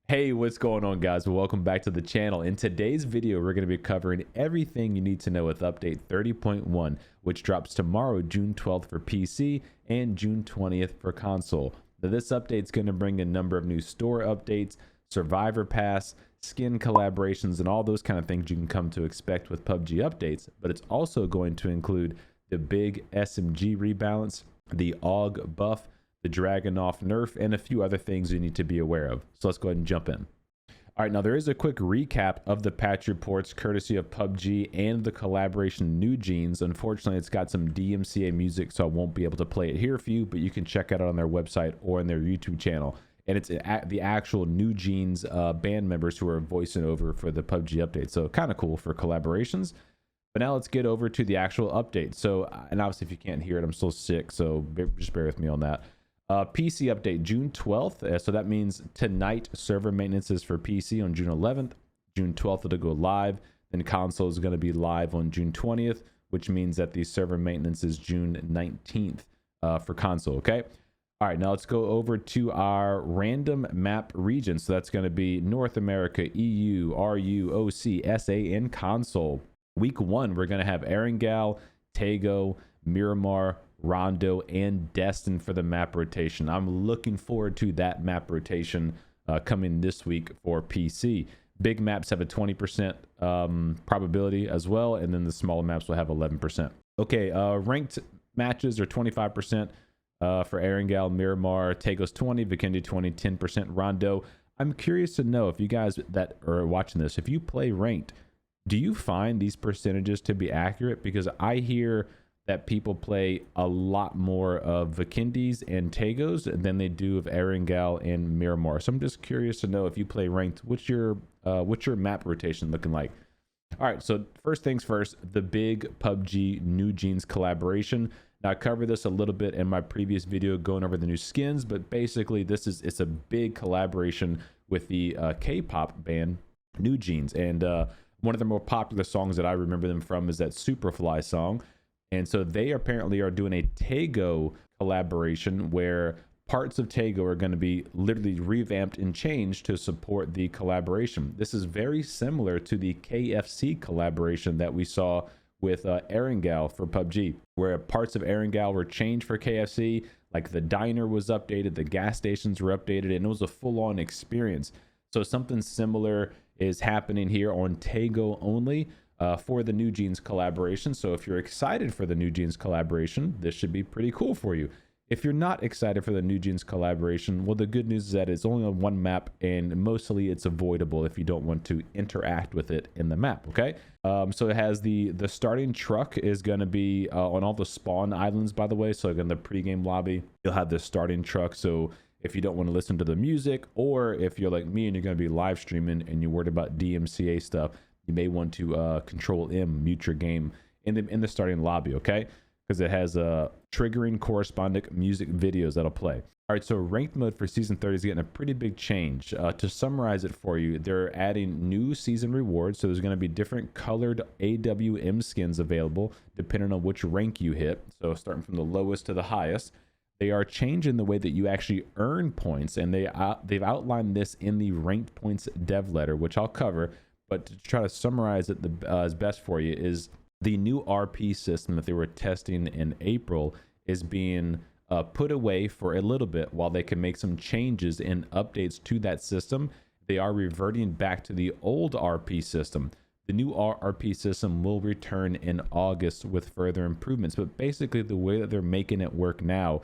Hey, what's going on, guys? Welcome back to the channel. In today's video, we're going to be covering everything you need to know with update 30.1, which drops tomorrow, June 12th for PC and June 20th for console. Now, this update is going to bring a number of new store updates, survivor pass, skin collaborations, and all those kind of things you can come to expect with PUBG updates, but it's also going to include the big SMG rebalance, the AUG buff, the Dragunov Nerf, and a few other things you need to be aware of. So let's go ahead and jump in. All right, now there is a quick recap of the patch reports courtesy of PUBG and the collaboration New Jeans. Unfortunately, it's got some DMCA music, so I won't be able to play it here for you, but you can check it out on their website or on their YouTube channel. And it's the actual New Jeans band members who are voicing over for the PUBG update. So kind of cool for collaborations. But now let's get over to the actual update. So, and obviously if you can't hear it, I'm still sick, so just bear with me on that. PC update June 12th. So that means tonight server maintenance is for PC on June 11th. June 12th it'll go live. Then console is going to be live on June 20th, which means that the server maintenance is June 19th for console. Okay. All right. Now let's go over to our random map region. So that's going to be North America, EU, RU, OC, SA, and console. Week 1, we're going to have Erangel, Tego, Miramar, Rondo, and Destin for the map rotation. I'm looking forward to that map rotation coming this week for PC. Big maps have a 20% probability as well, and then the smaller maps will have 11%. Okay, ranked matches are 25% for Erangel, Miramar, Tego's 20, Vikendi 20, 10% Rondo. I'm curious to know if you guys that are watching this, if you play ranked, do you find these percentages to be accurate? Because I hear that people play a lot more of Vikendis and Tegos than they do of Erangel and Miramar. So I'm just curious to know if you play ranked, what's your map rotation looking like? All right, so first things first, the big PUBG New Jeans collaboration. Now I covered this a little bit in my previous video going over the new skins, but basically it's a big collaboration with the K-pop band New Jeans, and one of the more popular songs that I remember them from is that Superfly song. And so they apparently are doing a Tego collaboration where parts of Tego are going to be literally revamped and changed to support the collaboration. This is very similar to the KFC collaboration that we saw with Erangel for PUBG, where parts of Erangel were changed for KFC, like the diner was updated, the gas stations were updated, and it was a full-on experience. So something similar is happening here on Tego only. For the New Jeans collaboration. So if you're excited for the New Jeans collaboration, this should be pretty cool for you. If you're not excited for the New Jeans collaboration, well, the good news is that it's only on one map, and mostly it's avoidable if you don't want to interact with it in the map. Okay, so it has the starting truck is going to be on all the spawn islands, by the way. So in the pregame lobby, you'll have the starting truck. So if you don't want to listen to the music, or if you're like me and you're going to be live streaming and you're worried about DMCA stuff, you may want to Control M, mute your game in the starting lobby, okay? Because it has triggering corresponding music videos that'll play. All right, so ranked mode for season 30 is getting a pretty big change. To summarize it for you, they're adding new season rewards. So there's going to be different colored AWM skins available depending on which rank you hit. So starting from the lowest to the highest. They are changing the way that you actually earn points, and they've outlined this in the ranked points dev letter, which I'll cover. But to try to summarize it as best for you, is the new RP system that they were testing in April is being put away for a little bit while they can make some changes and updates to that system. They are reverting back to the old RP system. The new RP system will return in August with further improvements. But basically the way that they're making it work now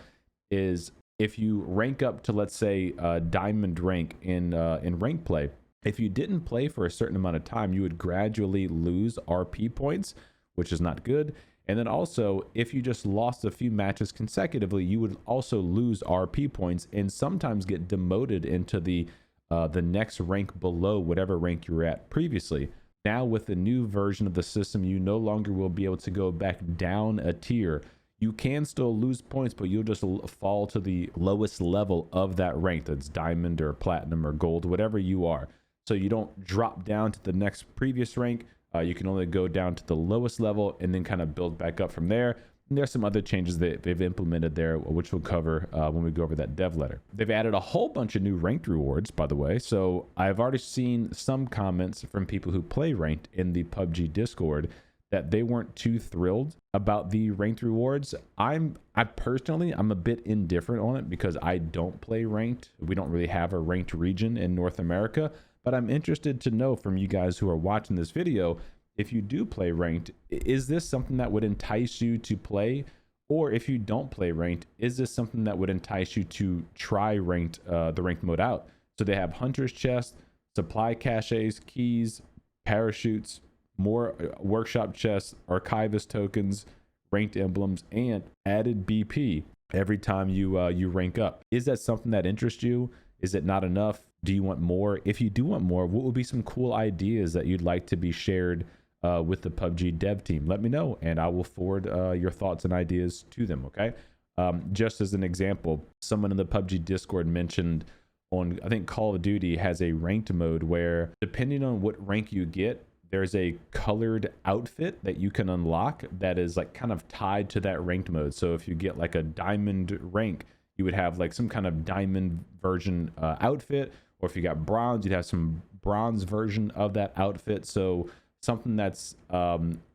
is if you rank up to, let's say, diamond rank in rank play, if you didn't play for a certain amount of time, you would gradually lose RP points, which is not good. And then also, if you just lost a few matches consecutively, you would also lose RP points and sometimes get demoted into the next rank below whatever rank you were at previously. Now, with the new version of the system, you no longer will be able to go back down a tier. You can still lose points, but you'll just fall to the lowest level of that rank. That's diamond or platinum or gold, whatever you are. So you don't drop down to the next previous rank. You can only go down to the lowest level and then kind of build back up from there. And there's some other changes that they've implemented there, which we'll cover when we go over that dev letter. They've added a whole bunch of new ranked rewards, by the way. So I've already seen some comments from people who play ranked in the PUBG Discord that they weren't too thrilled about the ranked rewards. I'm a bit indifferent on it because I don't play ranked. We don't really have a ranked region in North America, but I'm interested to know from you guys who are watching this video, if you do play ranked, is this something that would entice you to play? Or if you don't play ranked, is this something that would entice you to try ranked, the ranked mode out? So they have hunter's chest, supply caches, keys, parachutes, more workshop chests, archivist tokens, ranked emblems, and added BP every time you rank up. Is that something that interests you? Is it not enough? Do you want more? If you do want more, what would be some cool ideas that you'd like to be shared with the PUBG dev team? Let me know, and I will forward your thoughts and ideas to them, okay? Just as an example, someone in the PUBG Discord mentioned on, I think Call of Duty has a ranked mode where depending on what rank you get, there's a colored outfit that you can unlock that is like kind of tied to that ranked mode. So if you get like a diamond rank, you would have like some kind of diamond version outfit, or if you got bronze, you'd have some bronze version of that outfit. So something that's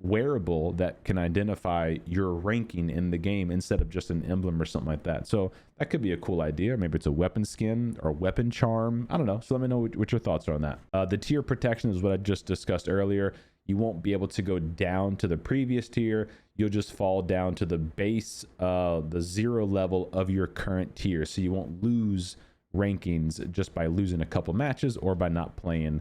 wearable that can identify your ranking in the game instead of just an emblem or something like that. So that could be a cool idea. Maybe it's a weapon skin or weapon charm. I don't know. So let me know what your thoughts are on that. The tier protection is what I just discussed earlier. You won't be able to go down to the previous tier. You'll just fall down to the base, the 0 level of your current tier. So you won't lose rankings just by losing a couple matches or by not playing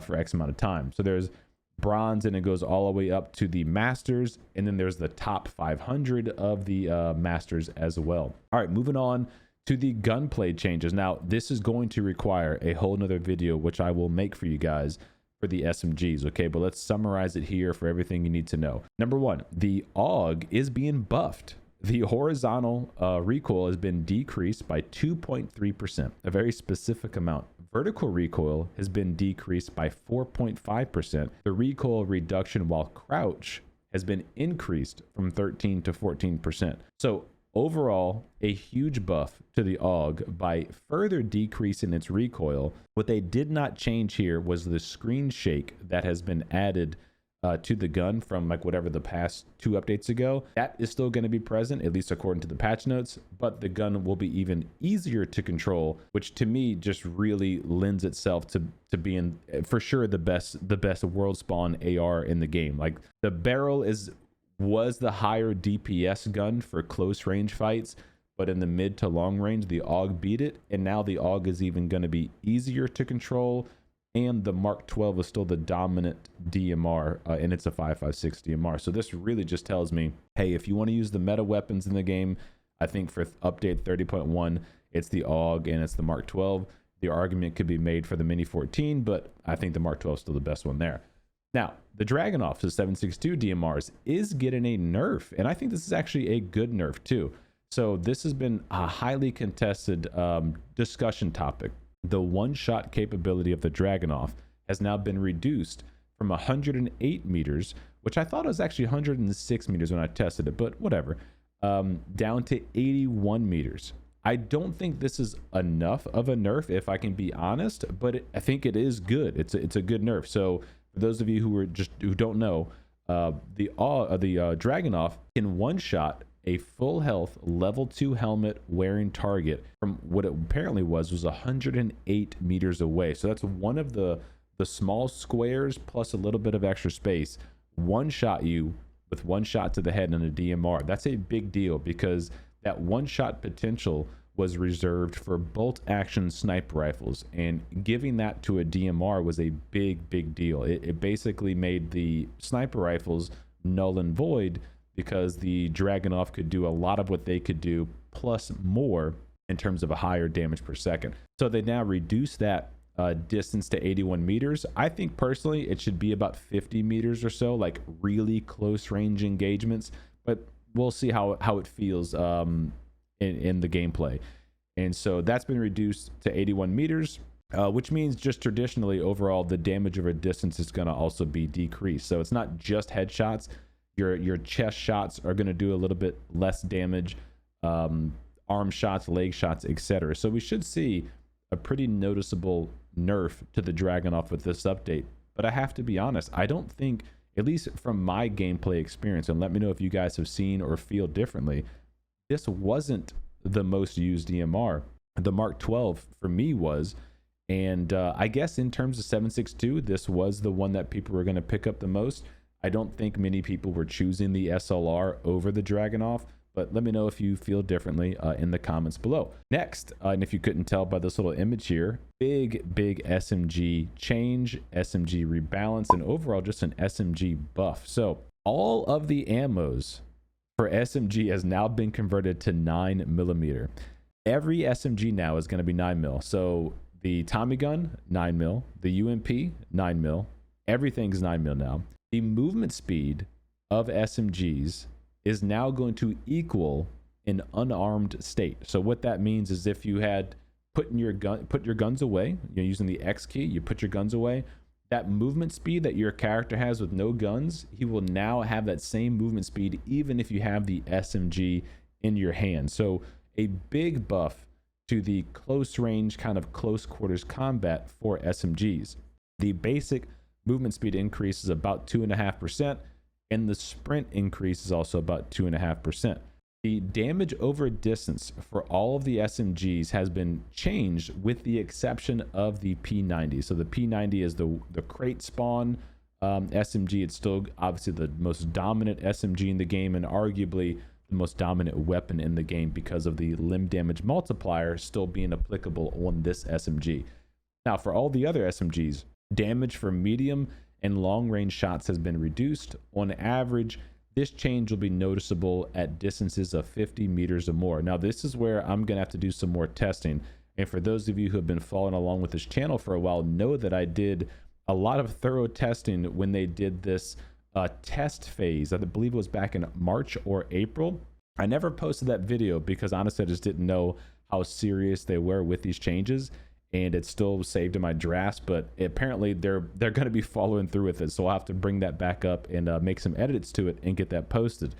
for X amount of time. So there's bronze, and it goes all the way up to the masters, and then there's the top 500 of the masters as well. All right, moving on to the gunplay changes. Now this is going to require a whole nother video, which I will make for you guys for the SMGs, okay? But let's summarize it here for everything you need to know. Number one, the AUG is being buffed. The horizontal recoil has been decreased by 2.3%, a very specific amount. Vertical recoil has been decreased by 4.5%. The recoil reduction while crouch has been increased from 13 to 14%. So overall, a huge buff to the AUG by further decreasing its recoil. What they did not change here was the screen shake that has been added to the gun from like whatever the past 2 updates ago. That is still going to be present, at least according to the patch notes, but the gun will be even easier to control, which to me just really lends itself to being for sure the best world spawn AR in the game. Like the barrel was the higher DPS gun for close range fights, but in the mid to long range the AUG beat it, and now the AUG is even going to be easier to control. And the Mark 12 is still the dominant DMR, and it's a 5.56 DMR. So this really just tells me, hey, if you want to use the meta weapons in the game, I think for update 30.1, it's the AUG and it's the Mark 12. The argument could be made for the Mini 14, but I think the Mark 12 is still the best one there. Now, the Dragunov, the 7.62 DMRs, is getting a nerf, and I think this is actually a good nerf too. So this has been a highly contested discussion topic. The one-shot capability of the Dragunov has now been reduced from 108 meters, which I thought was actually 106 meters when I tested it, but whatever, down to 81 meters. I don't think this is enough of a nerf, if I can be honest, but I think it is good. It's a good nerf. So for those of you who don't know, the Dragunov can one-shot a full health level 2 helmet wearing target from what it apparently was 108 meters away. So that's one of the small squares plus a little bit of extra space. One shot you with one shot to the head and a DMR. That's a big deal because that one shot potential was reserved for bolt action sniper rifles, and giving that to a DMR was a big deal. It basically made the sniper rifles null and void, because the Dragunov could do a lot of what they could do plus more in terms of a higher damage per second. So they now reduce that distance to 81 meters. I think personally it should be about 50 meters or so, like really close range engagements, but we'll see how it feels in the gameplay. And so that's been reduced to 81 meters, which means just traditionally overall the damage over distance is going to also be decreased. So it's not just headshots. Your chest shots are going to do a little bit less damage, arm shots, leg shots, etc. So we should see a pretty noticeable nerf to the Dragunov with this update. But I have to be honest, I don't think, at least from my gameplay experience, and let me know if you guys have seen or feel differently, this wasn't the most used DMR. The Mark 12 for me was, and I guess in terms of 7.62, this was the one that people were going to pick up the most. I don't think many people were choosing the SLR over the Dragunov, but let me know if you feel differently in the comments below. Next, and if you couldn't tell by this little image here, big SMG change, SMG rebalance, and overall just an SMG buff. So all of the ammos for SMG has now been converted to 9mm. Every SMG now is going to be 9mm. So the Tommy gun, 9mm, the UMP, 9mm, everything's 9mm now. The movement speed of SMGs is now going to equal an unarmed state. So what that means is if you had put your guns away, you're using the X key, you put your guns away, that movement speed that your character has with no guns, he will now have that same movement speed even if you have the SMG in your hand. So a big buff to the close range, kind of close quarters combat for SMGs. The basic movement speed increase is about 2.5%, and the sprint increase is also about 2.5%. The damage over distance for all of the SMGs has been changed with the exception of the P90. So the P90 is the crate spawn SMG. It's still obviously the most dominant SMG in the game and arguably the most dominant weapon in the game because of the limb damage multiplier still being applicable on this SMG. Now for all the other SMGs, damage for medium and long range shots has been reduced. On average, this change will be noticeable at distances of 50 meters or more. Now, this is where I'm going to have to do some more testing. And for those of you who have been following along with this channel for a while, know that I did a lot of thorough testing when they did this test phase. I believe it was back in March or April. I never posted that video because honestly, I just didn't know how serious they were with these changes. And it's still saved in my drafts, but apparently they're going to be following through with it. So I'll have to bring that back up and make some edits to it and get that posted.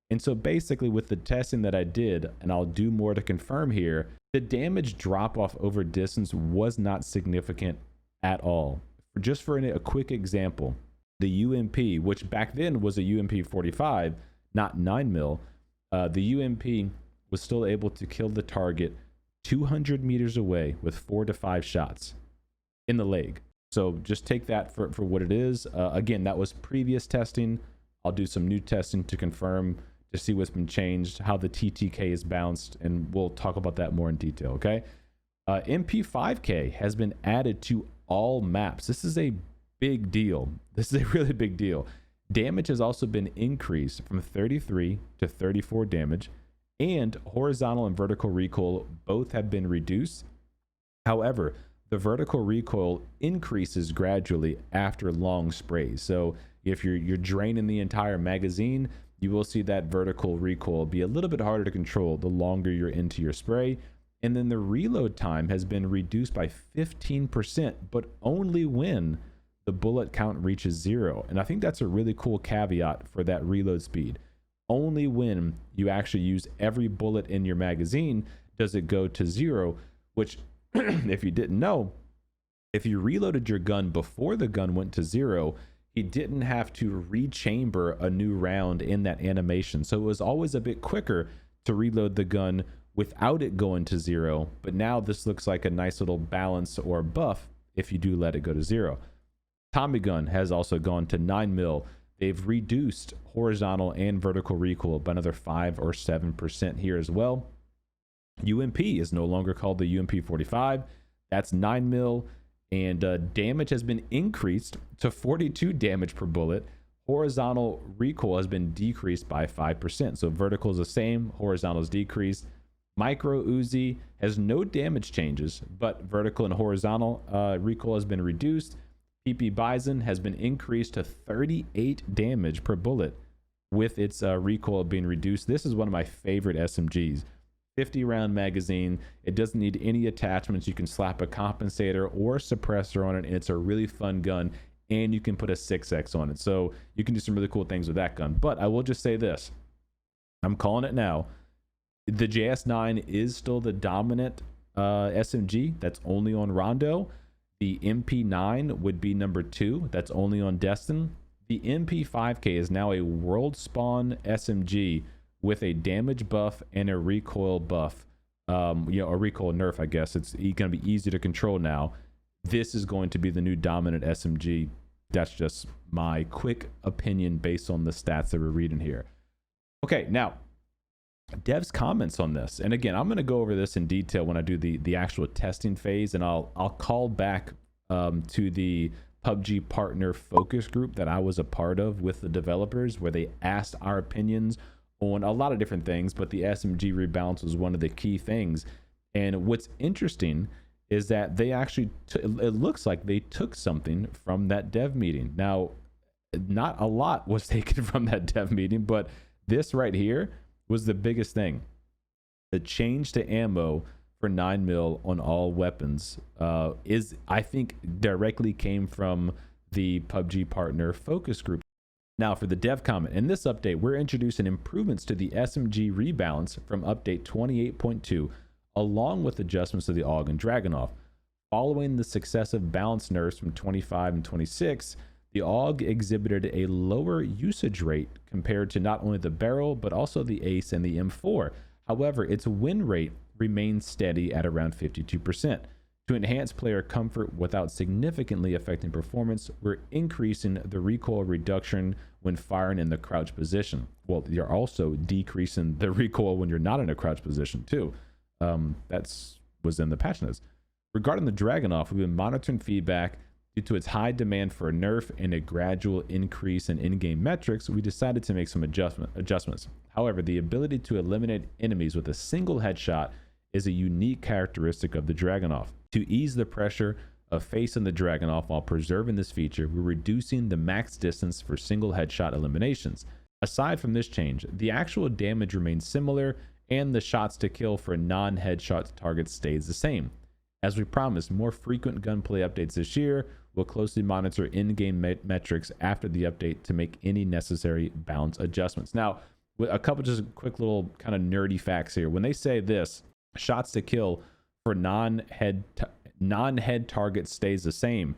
And so basically with the testing that I did, and I'll do more to confirm here, the damage drop off over distance was not significant at all. Just for a quick example, the UMP, which back then was a UMP 45, not 9mm, the UMP was still able to kill the target 200 meters away with 4 to 5 shots in the leg. So just take that for what it is. Again, that was previous testing. I'll do some new testing to confirm, to see what's been changed, how the TTK is bounced, and we'll talk about that more in detail, okay? MP5K has been added to all maps. This is a big deal. This is a really big deal. Damage has also been increased from 33 to 34 damage. And horizontal and vertical recoil both have been reduced. However, the vertical recoil increases gradually after long sprays. So if you're draining the entire magazine, you will see that vertical recoil be a little bit harder to control the longer you're into your spray. And then the reload time has been reduced by 15%, but only when the bullet count reaches 0. And I think that's a really cool caveat for that reload speed. Only when you actually use every bullet in your magazine does it go to 0, which if you didn't know, if you reloaded your gun before the gun went to 0, he didn't have to rechamber a new round in that animation. So it was always a bit quicker to reload the gun without it going to 0. But now this looks like a nice little balance or buff if you do let it go to 0. Tommy gun has also gone to 9mm. They've reduced horizontal and vertical recoil by another 5 or 7% here as well. UMP is no longer called the UMP 45. That's 9mm, and damage has been increased to 42 damage per bullet. Horizontal recoil has been decreased by 5%. So vertical is the same, horizontal is decreased. Micro Uzi has no damage changes, but vertical and horizontal recoil has been reduced. PP Bison has been increased to 38 damage per bullet with its recoil being reduced. This is one of my favorite SMGs. 50 round magazine. It doesn't need any attachments. You can slap a compensator or a suppressor on it, and it's a really fun gun. and you can put a 6x on it. So you can do some really cool things with that gun. But I will just say this, I'm calling it now. The JS9 is still the dominant SMG. That's only on Rondo. The MP9 would be number 2. That's only on Destin. The MP5K is now a world spawn SMG with a damage buff and a recoil buff. A recoil nerf, I guess. It's going to be easy to control now. This is going to be the new dominant SMG. That's just my quick opinion based on the stats that we're reading here. Okay, now, devs' comments on this. And again, I'm going to go over this in detail when I do the actual testing phase, and I'll call back to the PUBG partner focus group that I was a part of with the developers, where they asked our opinions on a lot of different things, but the SMG Rebalance was one of the key things. And what's interesting is that they actually, it looks like they took something from that dev meeting. Now, not a lot was taken from that dev meeting, but this right here was the biggest thing. The change to ammo for 9mm on all weapons is, I think, directly came from the PUBG partner focus group. Now for the dev comment, in this update, we're introducing improvements to the SMG Rebalance from update 28.2, along with adjustments to the AUG and Dragunov. Following the successive balance nerfs from 25 and 26, the AUG exhibited a lower usage rate compared to not only the barrel, but also the Ace and the M4. However, its win rate remains steady at around 52%. To enhance player comfort without significantly affecting performance, we're increasing the recoil reduction when firing in the crouch position. Well, you're also decreasing the recoil when you're not in a crouch position too. That's was in the patch notes. Regarding the Dragunov, we've been monitoring feedback. Due to its high demand for a nerf and a gradual increase in in-game metrics, we decided to make some adjustments. However, the ability to eliminate enemies with a single headshot is a unique characteristic of the Dragunov. To ease the pressure of facing the Dragunov while preserving this feature, we're reducing the max distance for single headshot eliminations. Aside from this change, the actual damage remains similar, and the shots to kill for non-headshot targets stays the same. As we promised, more frequent gunplay updates this year. We'll closely monitor in-game metrics after the update to make any necessary balance adjustments. Now, with a couple just quick little kind of nerdy facts here. When they say this, shots to kill for non-head targets stays the same,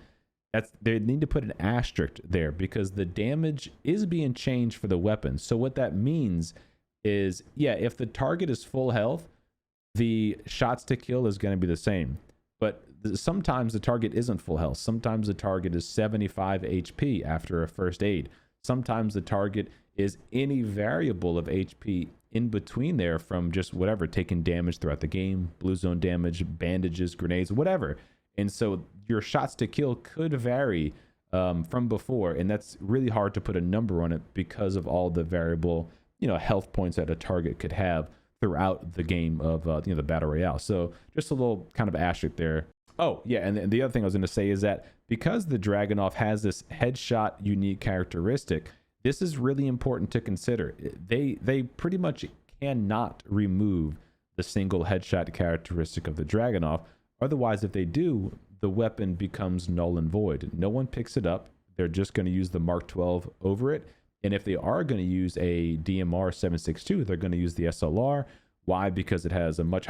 they need to put an asterisk there because the damage is being changed for the weapon. So what that means is, yeah, if the target is full health, the shots to kill is going to be the same. But sometimes the target isn't full health. Sometimes the target is 75 HP after a first aid. Sometimes the target is any variable of HP in between there from just whatever, taking damage throughout the game, blue zone damage, bandages, grenades, whatever. And so your shots to kill could vary from before, and that's really hard to put a number on it because of all the variable, health points that a target could have throughout the game of the battle royale. So just a little kind of asterisk there. Oh yeah, and the other thing I was going to say is that because the Dragunov has this headshot unique characteristic, this is really important to consider. They pretty much cannot remove the single headshot characteristic of the Dragunov. Otherwise, if they do, the weapon becomes null and void. No one picks it up. They're just going to use the Mark 12 over it. And if they are going to use a DMR 7.62, they're going to use the SLR. Why? Because it has a much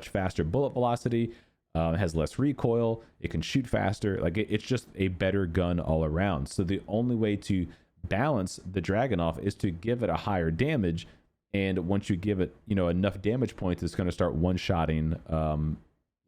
faster bullet velocity. It has less recoil. It can shoot faster. Like it's just a better gun all around. So the only way to balance the Dragunov is to give it a higher damage. And once you give it, enough damage points, it's going to start one-shotting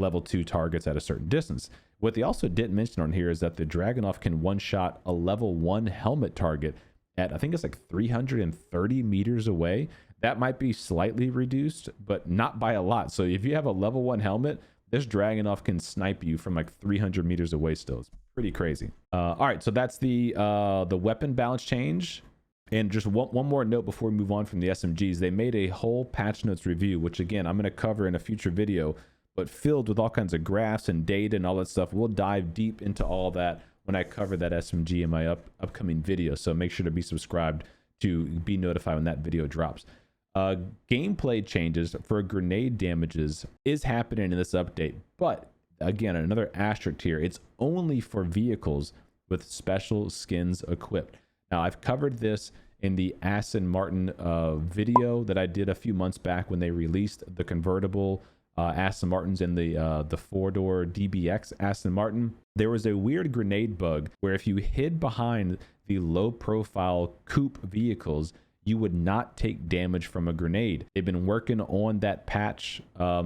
level 2 targets at a certain distance. What they also didn't mention on here is that the Dragunov can one-shot a level 1 helmet target at, I think it's like 330 meters away. That might be slightly reduced, but not by a lot. So if you have a level 1 helmet, this Dragunov can snipe you from like 300 meters away still. It's pretty crazy. All right, so that's the weapon balance change. And just one more note before we move on from the SMGs. They made a whole patch notes review, which again, I'm going to cover in a future video, but filled with all kinds of graphs and data and all that stuff. We'll dive deep into all that when I cover that SMG in my upcoming video. So make sure to be subscribed to be notified when that video drops. Gameplay changes for grenade damages is happening in this update, but again, another asterisk here, it's only for vehicles with special skins equipped. Now, I've covered this in the Aston Martin video that I did a few months back when they released the convertible Aston Martins and the four-door DBX Aston Martin. There was a weird grenade bug where if you hid behind the low-profile coupe vehicles, you would not take damage from a grenade. They've been working on that patch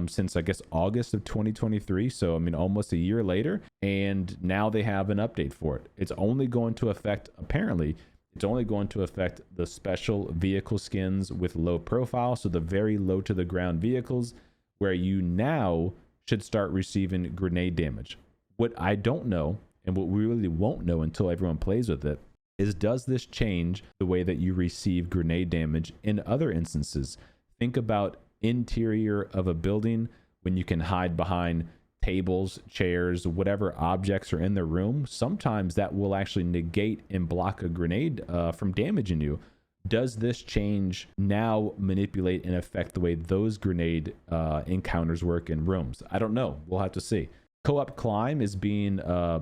since, I guess, August of 2023. So, I mean, almost a year later. And now they have an update for it. It's only going to affect, apparently, it's only going to affect the special vehicle skins with low profile. So the very low to the ground vehicles where you now should start receiving grenade damage. What I don't know, and what we really won't know until everyone plays with it, is does this change the way that you receive grenade damage in other instances? Think about interior of a building when you can hide behind tables, chairs, whatever objects are in the room. Sometimes that will actually negate and block a grenade from damaging you. Does this change now manipulate and affect the way those grenade encounters work in rooms? I don't know. We'll have to see. Co-op climb is being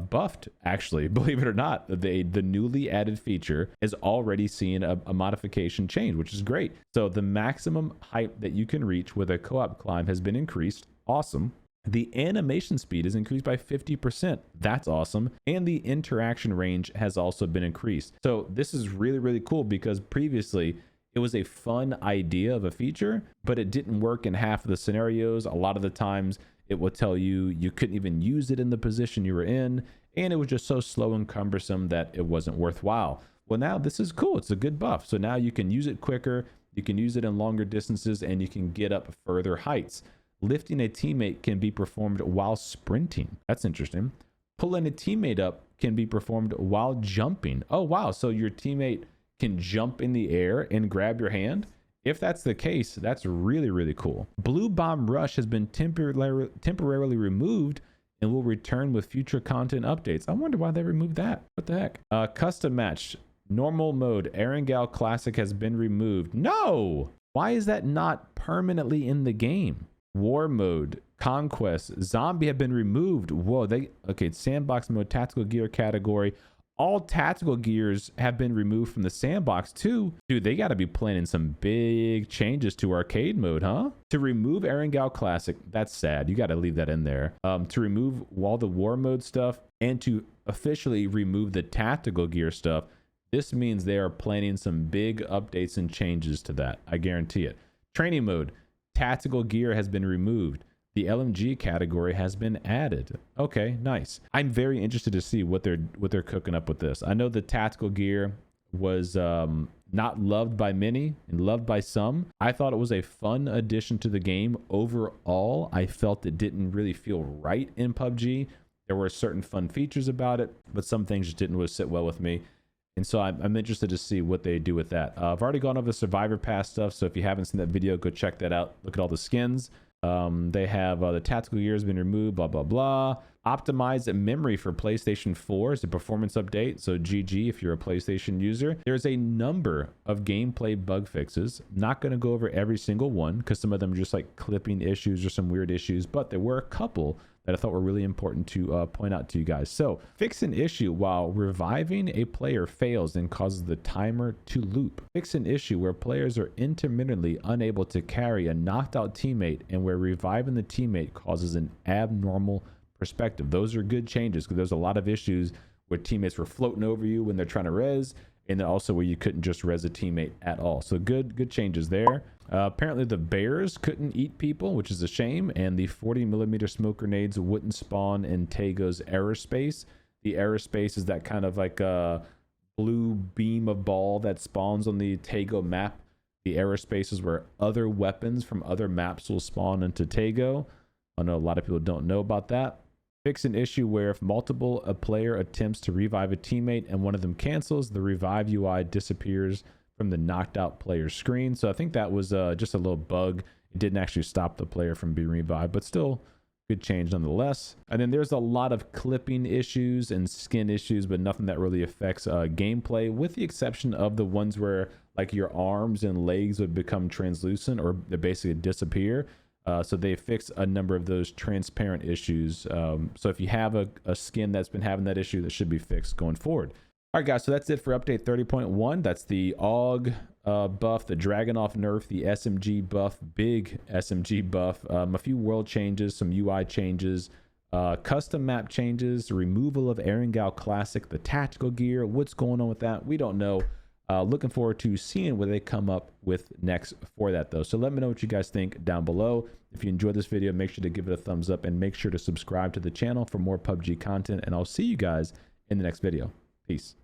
buffed, actually, believe it or not. The newly added feature is already seeing a modification change, which is great. So the maximum height that you can reach with a co-op climb has been increased. Awesome. The animation speed is increased by 50%. That's awesome. And the interaction range has also been increased. So this is really, really cool because previously it was a fun idea of a feature, but it didn't work in half of the scenarios. A lot of the times it will tell you you couldn't even use it in the position you were in, and it was just so slow and cumbersome that it wasn't worthwhile. Well, now this is cool. It's a good buff. So now you can use it quicker, you can use it in longer distances, and you can get up further heights. Lifting a teammate can be performed while sprinting. That's interesting. Pulling a teammate up can be performed while jumping. Oh, wow. So your teammate can jump in the air and grab your hand? If that's the case, that's really, really cool. Blue Bomb Rush has been temporarily removed and will return with future content updates. I wonder why they removed that. What the heck? Custom match. Normal mode. Erangel Classic has been removed. No! Why is that not permanently in the game? War mode, conquest, zombie have been removed. Whoa, okay, sandbox mode, tactical gear category. All tactical gears have been removed from the sandbox too. Dude, they got to be planning some big changes to arcade mode, huh? To remove Erangel Classic, that's sad. You got to leave that in there. To remove all the war mode stuff and to officially remove the tactical gear stuff, this means they are planning some big updates and changes to that. I guarantee it. Training mode. Tactical gear has been removed. The LMG category has been added. Okay, nice. I'm very interested to see what they're cooking up with this. I know the tactical gear was not loved by many and loved by some. I thought it was a fun addition to the game. Overall, I felt it didn't really feel right in PUBG. There were certain fun features about it, but some things just didn't really sit well with me. And so I'm interested to see what they do with that. I've already gone over the Survivor Pass stuff, so if you haven't seen that video, go check that out. Look at all the skins. They have the tactical gear has been removed, blah, blah, blah. Optimized memory for PlayStation 4 is a performance update, so GG if you're a PlayStation user. There's a number of gameplay bug fixes. Not going to go over every single one because some of them are just like clipping issues or some weird issues, but there were a couple that I thought were really important to point out to you guys. So fix an issue while reviving a player fails and causes the timer to loop. Fix an issue where players are intermittently unable to carry a knocked out teammate and where reviving the teammate causes an abnormal perspective. Those are good changes because there's a lot of issues where teammates were floating over you when they're trying to res, and then also where you couldn't just res a teammate at all. So good changes there. Apparently the bears couldn't eat people, which is a shame, and the 40mm smoke grenades wouldn't spawn in Tago's error space. The error space is that kind of like a blue beam of ball that spawns on the Tago map. The error space is where other weapons from other maps will spawn into Tago. I know a lot of people don't know about that. Fix an issue where if multiple player attempts to revive a teammate and one of them cancels, the revive UI disappears from the knocked out player screen. So I think that was just a little bug. It didn't actually stop the player from being revived, but still good change nonetheless. And then there's a lot of clipping issues and skin issues, but nothing that really affects gameplay, with the exception of the ones where like your arms and legs would become translucent or they basically disappear. So they fixed a number of those transparent issues. So if you have a skin that's been having that issue, that should be fixed going forward. All right, guys, so that's it for update 30.1. That's the AUG buff, the Dragunov Nerf, the SMG buff, big SMG buff, a few world changes, some UI changes, custom map changes, the removal of Erangel Classic, the tactical gear. What's going on with that? We don't know. Looking forward to seeing what they come up with next for that, though. So let me know what you guys think down below. If you enjoyed this video, make sure to give it a thumbs up and make sure to subscribe to the channel for more PUBG content. And I'll see you guys in the next video. Peace.